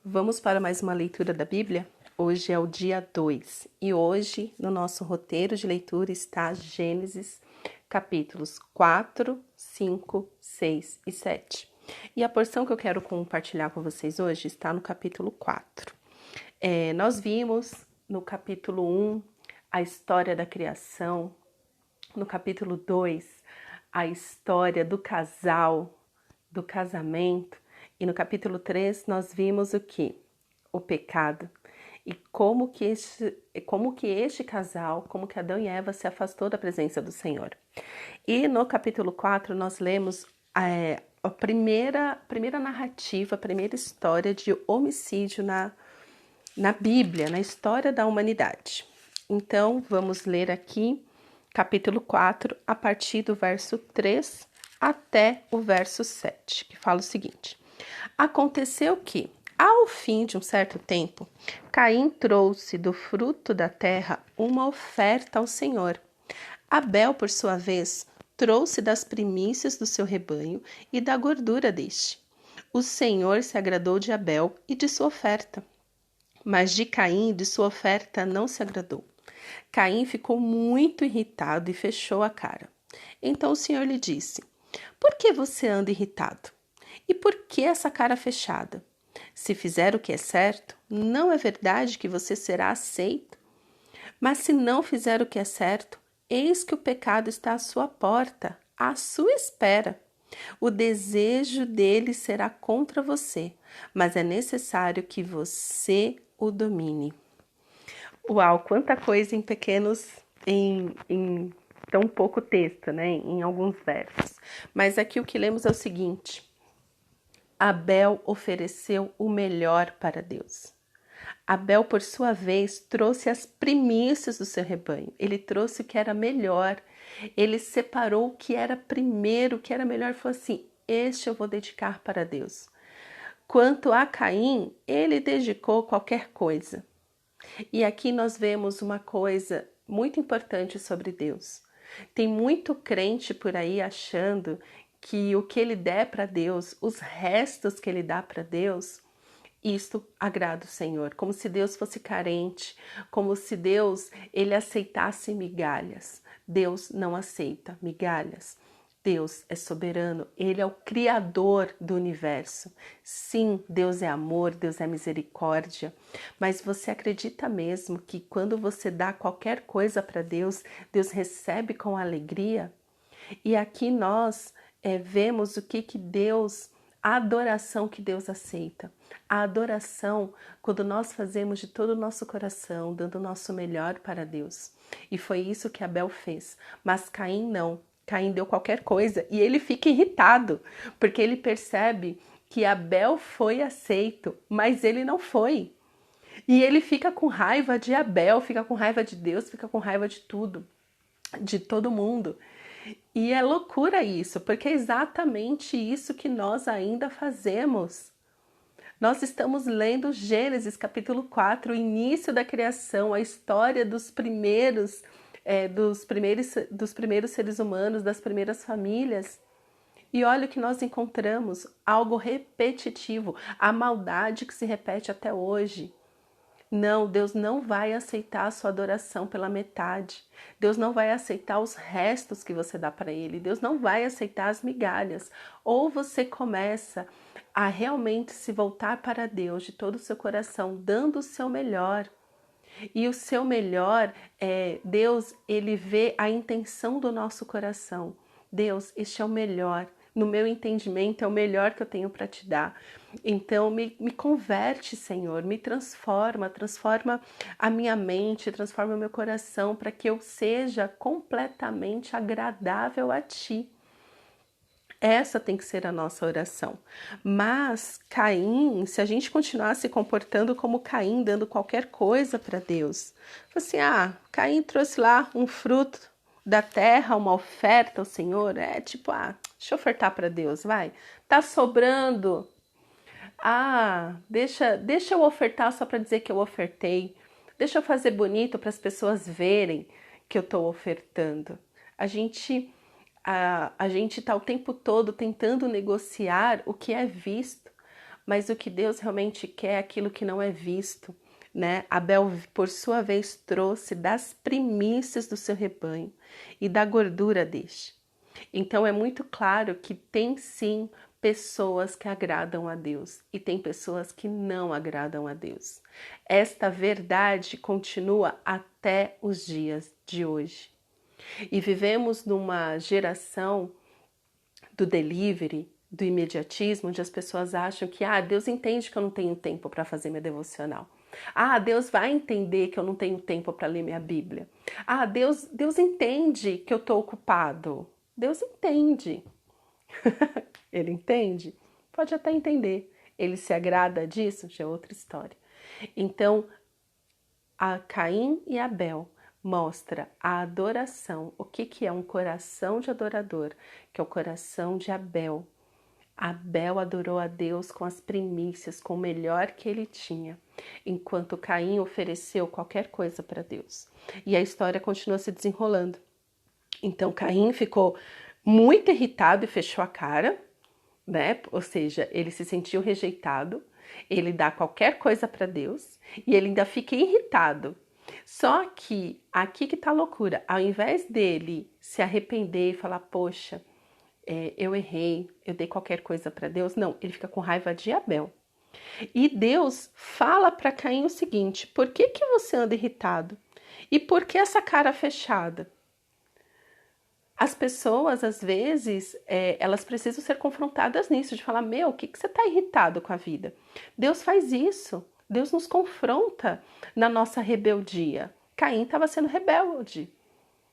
Vamos para mais uma leitura da Bíblia? Hoje é o dia 2 e hoje no nosso roteiro de leitura está Gênesis, capítulos 4, 5, 6 e 7. E a porção que eu quero compartilhar com vocês hoje está no capítulo 4. Nós vimos no capítulo 1 a história da criação, no capítulo 2 a história do casal, do casamento, e no capítulo 3 nós vimos o que? O pecado. E como que este casal, como que Adão e Eva se afastou da presença do Senhor. E no capítulo 4 nós lemos a primeira narrativa, a primeira história de homicídio na Bíblia, na história da humanidade. Então vamos ler aqui capítulo 4, a partir do verso 3 até o verso 7, que fala o seguinte: Aconteceu que, ao fim de um certo tempo, Caim trouxe do fruto da terra uma oferta ao Senhor. Abel, por sua vez, trouxe das primícias do seu rebanho e da gordura deste. O Senhor se agradou de Abel e de sua oferta, mas de Caim e de sua oferta não se agradou. Caim ficou muito irritado e fechou a cara. Então o Senhor lhe disse: Por que você anda irritado? E por que essa cara fechada? Se fizer o que é certo, não é verdade que você será aceito? Mas se não fizer o que é certo, eis que o pecado está à sua porta, à sua espera. O desejo dele será contra você, mas é necessário que você o domine. Uau, quanta coisa em em tão pouco texto, né? Em alguns versos. Mas aqui o que lemos é o seguinte: Abel ofereceu o melhor para Deus. Abel, por sua vez, trouxe as primícias do seu rebanho. Ele trouxe o que era melhor. Ele separou o que era primeiro, o que era melhor. Falou assim: este eu vou dedicar para Deus. Quanto a Caim, ele dedicou qualquer coisa. E aqui nós vemos uma coisa muito importante sobre Deus. Tem muito crente por aí achando que o que ele der para Deus, os restos que ele dá para Deus, isto agrada o Senhor, como se Deus fosse carente, como se Deus ele aceitasse migalhas. Deus não aceita migalhas. Deus é soberano, Ele é o Criador do universo. Sim, Deus é amor, Deus é misericórdia, mas você acredita mesmo que quando você dá qualquer coisa para Deus, Deus recebe com alegria? E aqui nós vemos o que Deus, a adoração que Deus aceita. A adoração, quando nós fazemos de todo o nosso coração, dando o nosso melhor para Deus. E foi isso que Abel fez, mas Caim não. Caim deu qualquer coisa e ele fica irritado, porque ele percebe que Abel foi aceito, mas ele não foi. E ele fica com raiva de Abel, fica com raiva de Deus, fica com raiva de tudo, de todo mundo. E é loucura isso, porque é exatamente isso que nós ainda fazemos. Nós estamos lendo Gênesis capítulo 4, o início da criação, a história dos primeiros seres humanos, das primeiras famílias. E olha o que nós encontramos, algo repetitivo, a maldade que se repete até hoje. Não, Deus não vai aceitar a sua adoração pela metade. Deus não vai aceitar os restos que você dá para Ele. Deus não vai aceitar as migalhas. Ou você começa a realmente se voltar para Deus de todo o seu coração, dando o seu melhor. E o seu melhor, Deus, Ele vê a intenção do nosso coração. Deus, este é o melhor. No meu entendimento, é o melhor que eu tenho para te dar. Então, me converte, Senhor, me transforma a minha mente, transforma o meu coração para que eu seja completamente agradável a Ti. Essa tem que ser a nossa oração. Mas Caim, se a gente continuar se comportando como Caim, dando qualquer coisa para Deus, assim, Caim trouxe lá um fruto da terra, uma oferta ao Senhor, deixa eu ofertar para Deus, vai. Tá sobrando. Deixa eu ofertar só para dizer que eu ofertei. Deixa eu fazer bonito para as pessoas verem que eu estou ofertando. A gente está o tempo todo tentando negociar o que é visto. mas o que Deus realmente quer é aquilo que não é visto, né? Abel, por sua vez, trouxe das primícias do seu rebanho e da gordura deste. Então é muito claro que tem sim pessoas que agradam a Deus e tem pessoas que não agradam a Deus. Esta verdade continua até os dias de hoje. E vivemos numa geração do delivery, do imediatismo, onde as pessoas acham que Deus entende que eu não tenho tempo para fazer minha devocional. Deus vai entender que eu não tenho tempo para ler minha Bíblia. Deus entende que eu estou ocupado. Deus entende. Ele entende? Pode até entender. Ele se agrada disso? Já é outra história. Então, a Caim e Abel mostra a adoração. O que é um coração de adorador? Que é o coração de Abel. Abel adorou a Deus com as primícias, com o melhor que ele tinha, enquanto Caim ofereceu qualquer coisa para Deus. E a história continua se desenrolando. Então Caim ficou muito irritado e fechou a cara, né? Ou seja, ele se sentiu rejeitado, ele dá qualquer coisa para Deus e ele ainda fica irritado. Só que aqui que tá a loucura, ao invés dele se arrepender e falar, poxa, eu errei, eu dei qualquer coisa para Deus, não, ele fica com raiva de Abel. E Deus fala para Caim o seguinte, por que você anda irritado? E por que essa cara fechada? As pessoas, às vezes, elas precisam ser confrontadas nisso, de falar, o que você está irritado com a vida? Deus faz isso, Deus nos confronta na nossa rebeldia. Caim estava sendo rebelde.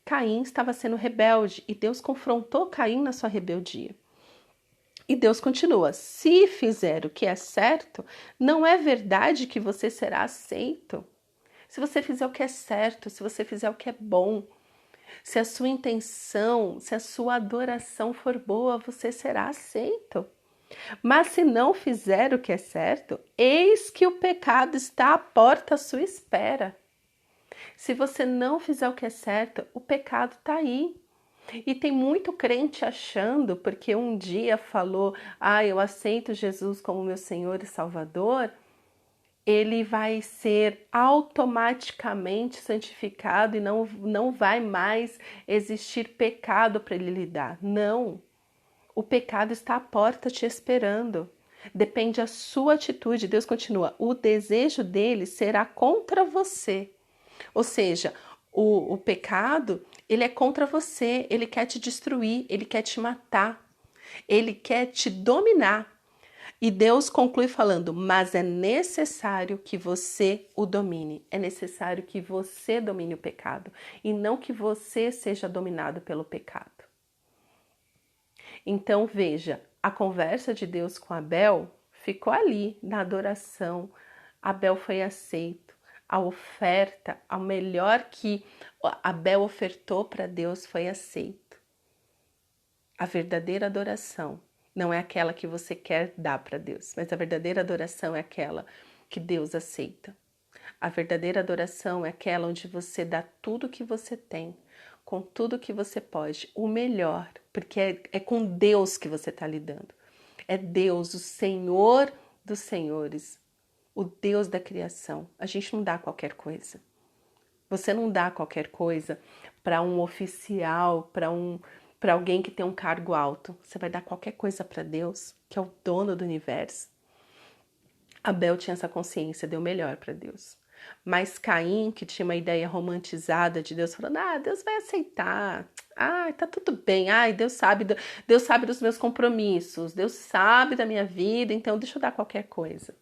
Caim estava sendo rebelde e Deus confrontou Caim na sua rebeldia. E Deus continua, se fizer o que é certo, não é verdade que você será aceito. Se você fizer o que é certo, se você fizer o que é bom, se a sua intenção, se a sua adoração for boa, você será aceito. Mas se não fizer o que é certo, eis que o pecado está à porta à sua espera. Se você não fizer o que é certo, o pecado está aí. E tem muito crente achando, porque um dia falou, eu aceito Jesus como meu Senhor e Salvador, ele vai ser automaticamente santificado e não vai mais existir pecado para ele lidar. Não, o pecado está à porta te esperando. Depende da sua atitude. Deus continua, o desejo dele será contra você. Ou seja, o pecado, ele é contra você, ele quer te destruir, ele quer te matar, ele quer te dominar. E Deus conclui falando, mas é necessário que você o domine, é necessário que você domine o pecado e não que você seja dominado pelo pecado. Então veja, a conversa de Deus com Abel ficou ali na adoração, Abel foi aceito, a oferta, o melhor que Abel ofertou para Deus foi aceito. A verdadeira adoração não é aquela que você quer dar para Deus, mas a verdadeira adoração é aquela que Deus aceita. A verdadeira adoração é aquela onde você dá tudo que você tem, com tudo que você pode, o melhor, porque é com Deus que você está lidando. É Deus, o Senhor dos senhores, o Deus da criação. A gente não dá qualquer coisa. Você não dá qualquer coisa para um oficial, para alguém que tem um cargo alto. Você vai dar qualquer coisa para Deus, que é o dono do universo. Abel tinha essa consciência, deu melhor para Deus. Mas Caim, que tinha uma ideia romantizada de Deus, falando, Deus vai aceitar. Tá tudo bem. Deus sabe dos meus compromissos. Deus sabe da minha vida, então deixa eu dar qualquer coisa.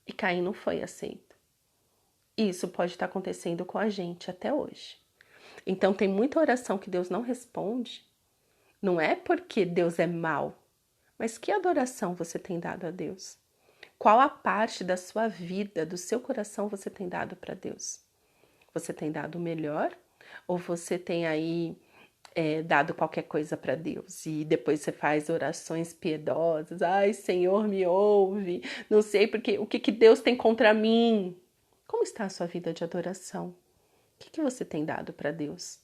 E Caim não foi aceito. Isso pode estar acontecendo com a gente até hoje. Então tem muita oração que Deus não responde. Não é porque Deus é mau, mas que adoração você tem dado a Deus? Qual a parte da sua vida, do seu coração você tem dado para Deus? Você tem dado o melhor? Ou você tem aí dado qualquer coisa para Deus? E depois você faz orações piedosas. Senhor, me ouve. Não sei porque o que Deus tem contra mim. Como está a sua vida de adoração? O que você tem dado para Deus?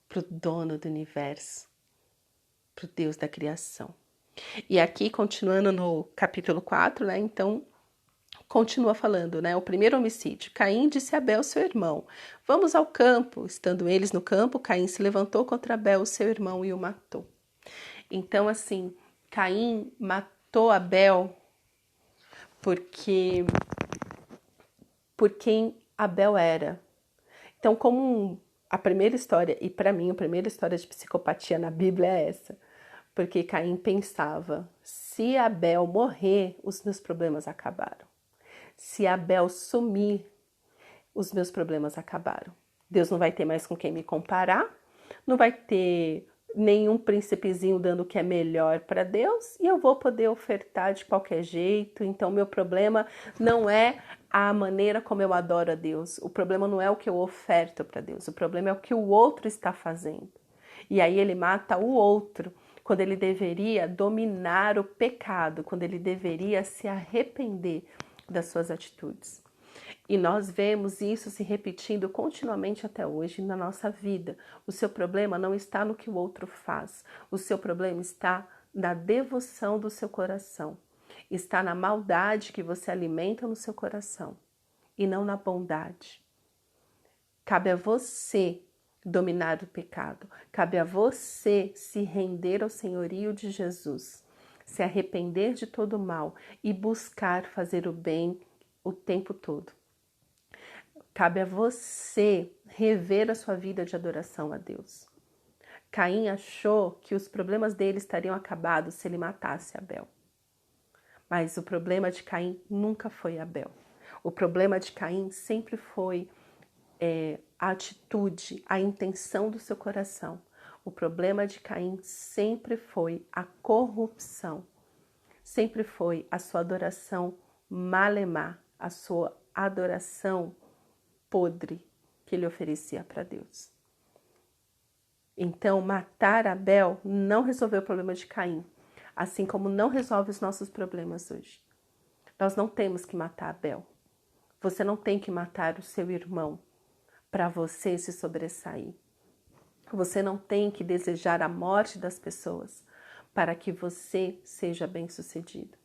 Para o dono do universo? Para o Deus da criação? E aqui, continuando no capítulo 4, né? Então, continua falando, né? O primeiro homicídio. Caim disse a Abel, seu irmão: vamos ao campo. Estando eles no campo, Caim se levantou contra Abel, seu irmão, e o matou. Então, assim, Caim matou Abel porque por quem Abel era. Então, como a primeira história, e para mim a primeira história de psicopatia na Bíblia é essa, porque Caim pensava: se Abel morrer, os meus problemas acabaram. Se Abel sumir, os meus problemas acabaram. Deus não vai ter mais com quem me comparar, não vai ter nenhum príncipezinho dando o que é melhor para Deus, e eu vou poder ofertar de qualquer jeito. Então, meu problema não é a maneira como eu adoro a Deus, o problema não é o que eu oferto para Deus, o problema é o que o outro está fazendo. E aí ele mata o outro, quando ele deveria dominar o pecado, quando ele deveria se arrepender das suas atitudes. E nós vemos isso se repetindo continuamente até hoje na nossa vida. O seu problema não está no que o outro faz. O seu problema está na devoção do seu coração. Está na maldade que você alimenta no seu coração e não na bondade. Cabe a você dominar o pecado. Cabe a você se render ao senhorio de Jesus, se arrepender de todo o mal e buscar fazer o bem o tempo todo. Cabe a você rever a sua vida de adoração a Deus. Caim achou que os problemas dele estariam acabados se ele matasse Abel. Mas o problema de Caim nunca foi Abel. O problema de Caim sempre foi a atitude, a intenção do seu coração. O problema de Caim sempre foi a corrupção. Sempre foi a sua adoração malemar, a sua adoração podre que ele oferecia para Deus. Então, matar Abel não resolveu o problema de Caim, assim como não resolve os nossos problemas hoje. Nós não temos que matar Abel. Você não tem que matar o seu irmão para você se sobressair. Você não tem que desejar a morte das pessoas para que você seja bem-sucedido.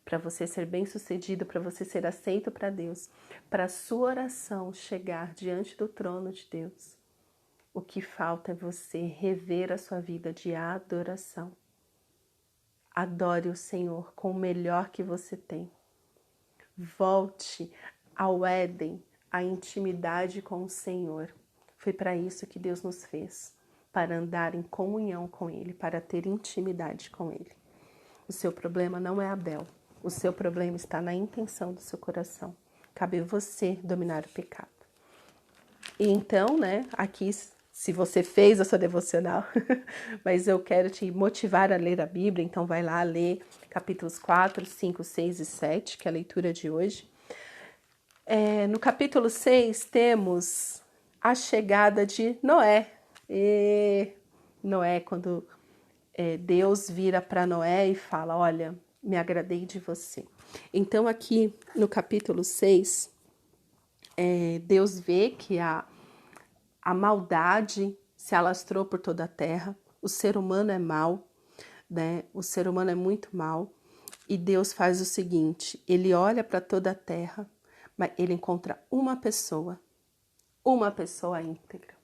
Para você ser bem-sucedido, para você ser aceito para Deus, para a sua oração chegar diante do trono de Deus, o que falta é você rever a sua vida de adoração. Adore o Senhor com o melhor que você tem. Volte ao Éden, à intimidade com o Senhor. Foi para isso que Deus nos fez, para andar em comunhão com Ele, para ter intimidade com Ele. O seu problema não é Abel. O seu problema está na intenção do seu coração. Cabe a você dominar o pecado. E então, né, aqui, se você fez a sua devocional, mas eu quero te motivar a ler a Bíblia, então vai lá ler capítulos 4, 5, 6 e 7, que é a leitura de hoje. No capítulo 6 temos a chegada de Noé. E Noé, quando Deus vira para Noé e fala: olha, me agradei de você. Então aqui no capítulo 6, Deus vê que a maldade se alastrou por toda a terra, o ser humano é mau, né? O ser humano é muito mau, e Deus faz o seguinte: ele olha para toda a terra, mas ele encontra uma pessoa íntegra.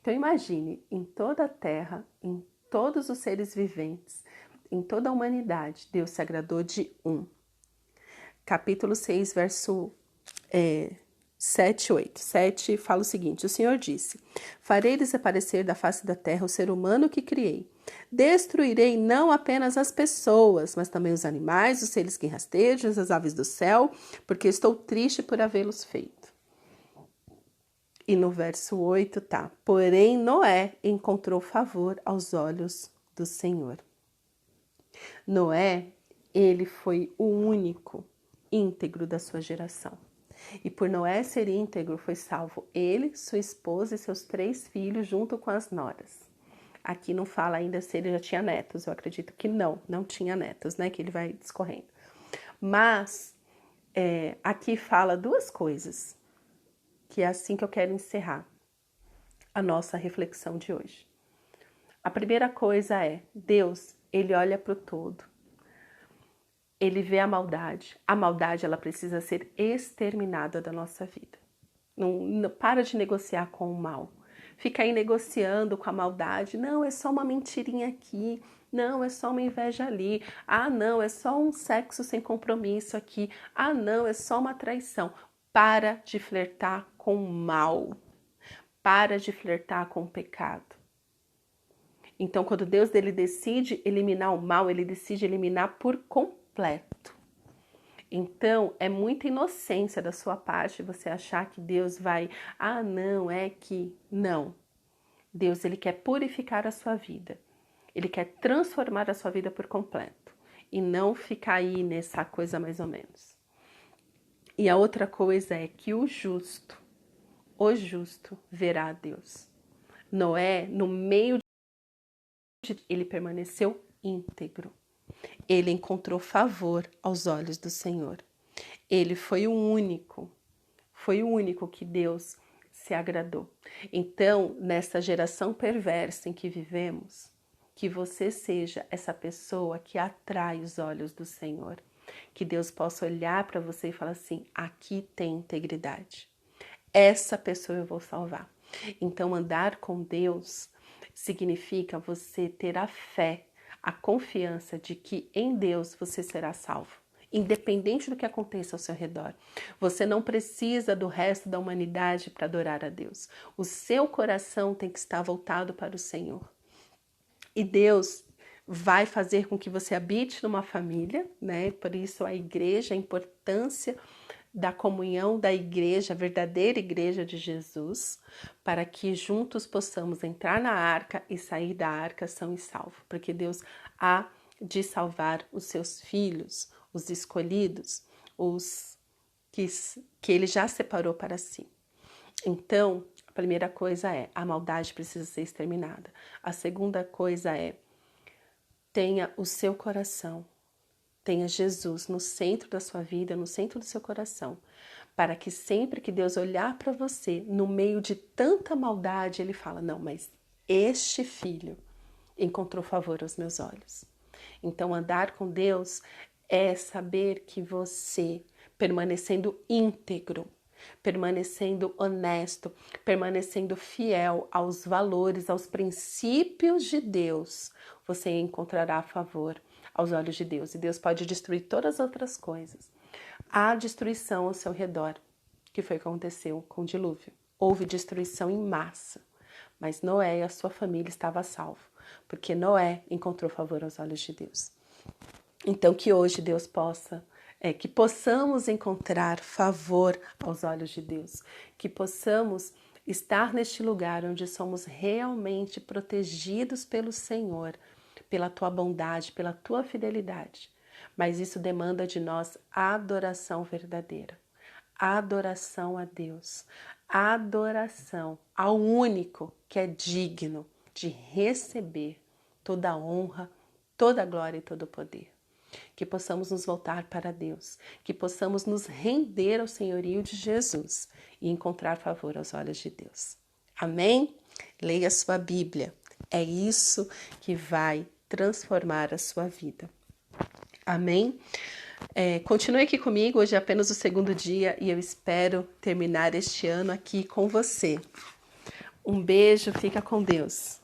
Então imagine, em toda a terra, em todos os seres viventes, em toda a humanidade, Deus se agradou de um. Capítulo 6, verso 7, 8. 7 fala o seguinte: o Senhor disse: farei desaparecer da face da terra o ser humano que criei. Destruirei não apenas as pessoas, mas também os animais, os seres que rastejam, as aves do céu, porque estou triste por havê-los feito. E no verso 8 tá: porém Noé encontrou favor aos olhos do Senhor. Noé, ele foi o único íntegro da sua geração. E por Noé ser íntegro, foi salvo ele, sua esposa e seus 3 filhos, junto com as noras. Aqui não fala ainda se ele já tinha netos, eu acredito que não tinha netos, né? Que ele vai discorrendo. Mas aqui fala 2 coisas, que é assim que eu quero encerrar a nossa reflexão de hoje. A primeira coisa é: Deus, Ele olha para o todo. Ele vê a maldade. A maldade, ela precisa ser exterminada da nossa vida. Não para de negociar com o mal. Fica aí negociando com a maldade. Não, é só uma mentirinha aqui. Não, é só uma inveja ali. Ah, não, é só um sexo sem compromisso aqui. Ah, não, é só uma traição. Para de flertar com o mal. Para de flertar com o pecado. Então, quando Deus ele decide eliminar o mal, ele decide eliminar por completo. Então, é muita inocência da sua parte você achar que Deus vai... Ah, não, é que... Não. Deus, ele quer purificar a sua vida. Ele quer transformar a sua vida por completo. E não ficar aí nessa coisa mais ou menos. E a outra coisa é que o justo verá a Deus. Noé, no meio de... Ele permaneceu íntegro. Ele encontrou favor aos olhos do Senhor. Ele foi o único que Deus se agradou. Então, nessa geração perversa em que vivemos, que você seja essa pessoa que atrai os olhos do Senhor. Que Deus possa olhar para você e falar assim, aqui tem integridade. Essa pessoa eu vou salvar. Então, andar com Deus significa você ter a fé, a confiança de que em Deus você será salvo. Independente do que aconteça ao seu redor. Você não precisa do resto da humanidade para adorar a Deus. O seu coração tem que estar voltado para o Senhor. E Deus vai fazer com que você habite numa família, né? Por isso a igreja, a importância da comunhão da igreja, a verdadeira igreja de Jesus, para que juntos possamos entrar na arca e sair da arca são e salvo. Porque Deus há de salvar os seus filhos, os escolhidos, os que Ele já separou para si. Então, a primeira coisa é, a maldade precisa ser exterminada. A segunda coisa é, tenha o seu coração, tenha Jesus no centro da sua vida, no centro do seu coração, para que sempre que Deus olhar para você, no meio de tanta maldade, Ele fala, não, mas este filho encontrou favor aos meus olhos. Então, andar com Deus é saber que você, permanecendo íntegro, permanecendo honesto, permanecendo fiel aos valores, aos princípios de Deus, você encontrará favor aos olhos de Deus. E Deus pode destruir todas as outras coisas. Há destruição ao seu redor, que foi o que aconteceu com o dilúvio. Houve destruição em massa, mas Noé e a sua família estavam salvos, porque Noé encontrou favor aos olhos de Deus. Então, que hoje Deus que possamos encontrar favor aos olhos de Deus, que possamos estar neste lugar onde somos realmente protegidos pelo Senhor, pela tua bondade, pela tua fidelidade. Mas isso demanda de nós adoração verdadeira, adoração a Deus, adoração ao único que é digno de receber toda a honra, toda a glória e todo o poder. Que possamos nos voltar para Deus, que possamos nos render ao senhorio de Jesus e encontrar favor aos olhos de Deus. Amém? Leia a sua Bíblia. É isso que vai transformar a sua vida. Amém? Continue aqui comigo, hoje é apenas o segundo dia e eu espero terminar este ano aqui com você. Um beijo, fica com Deus.